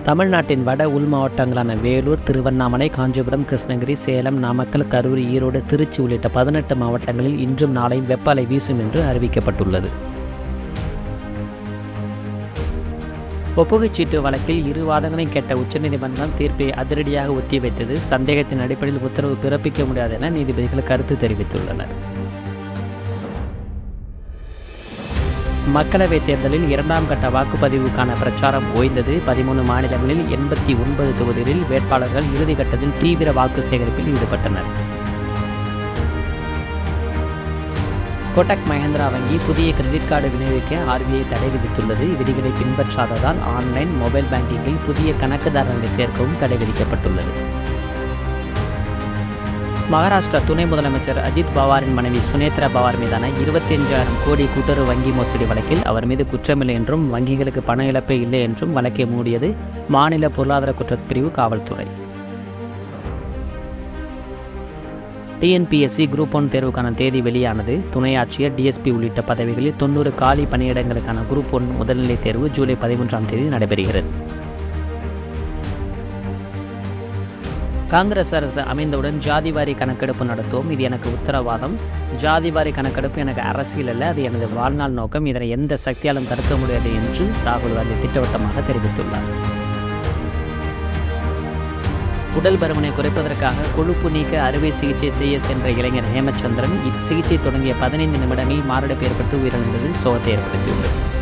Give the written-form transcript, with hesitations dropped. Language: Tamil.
தமிழ்நாட்டின் வட உள் மாவட்டங்களான வேலூர், திருவண்ணாமலை, காஞ்சிபுரம், கிருஷ்ணகிரி, சேலம், நாமக்கல், கரூர், ஈரோடு, திருச்சி உள்ளிட்ட 18 மாவட்டங்களில் இன்றும் நாளையும் வெப்ப அலை வீசும் என்று அறிவிக்கப்பட்டுள்ளது. ஒப்புகைச் சீட்டு வழக்கில் 2 வாதங்களை கேட்ட உச்சநீதிமன்றம் தீர்ப்பை அதிரடியாக ஒத்திவைத்தது. சந்தேகத்தின் அடிப்படையில் உத்தரவு பிறப்பிக்க முடியாது என நீதிபதிகள் கருத்து தெரிவித்துள்ளனர். மக்களவைத் தேர்தலில் 2ஆம் கட்ட வாக்குப்பதிவுக்கான பிரச்சாரம் ஓய்ந்தது. 13 மாநிலங்களில் 89 தொகுதிகளில் வேட்பாளர்கள் இறுதிக்கட்டத்தில் தீவிர வாக்கு சேகரிப்பில் ஈடுபட்டனர். கோட்டக் மஹிந்திரா வங்கி புதிய கிரெடிட் கார்டு விநியோகிக்க RBI தடை விதித்துள்ளது. விதிகளை பின்பற்றாததால் ஆன்லைன், மொபைல் பேங்கிங்கில் புதிய கணக்குதாரர்களை சேர்க்கவும் தடை விதிக்கப்பட்டுள்ளது. மகாராஷ்டிரா துணை முதலமைச்சர் அஜித் பவாரின் மனைவி சுனேத்ரா பவார் மீதான 25,000 கோடி கூட்டுறவு வங்கி மோசடி வழக்கில் அவர் மீது குற்றமில்லை என்றும் வங்கிகளுக்கு பண இழப்பே இல்லை என்றும் வழக்கை மூடியது மாநில பொருளாதார குற்றப்பிரிவு காவல்துறை. TNPSC குரூப் 1 தேர்வுக்கான தேதி வெளியானது. துணை ஆட்சியர், DSP உள்ளிட்ட பதவிகளில் 90 காலி பணியிடங்களுக்கான குரூப் 1 முதல்நிலை தேர்வு ஜூலை 13ஆம் தேதி நடைபெறுகிறது. காங்கிரஸ் அரசு அமைந்தவுடன் ஜாதிவாரி கணக்கெடுப்பு நடத்துவோம். இது எனக்கு உத்தரவாதம். ஜாதிவாரி கணக்கெடுப்பு எனக்கு அரசியல் அல்ல, அது எனது வாழ்நாள் நோக்கம். இதனை எந்த சக்தியாலும் தடுக்க முடியாது என்று ராகுல் காந்தி திட்டவட்டமாக தெரிவித்துள்ளார். உடல் பருமனை குறைப்பதற்காக கொழுப்பு நீக்க அறுவை சிகிச்சை செய்ய சென்ற இளைஞர் ஹேமச்சந்திரன் சிகிச்சை தொடங்கிய 15 நிமிடங்களில் மாரடைப்பு ஏற்பட்டு உயிரிழந்தது சோகத்தை ஏற்படுத்தியுள்ளது.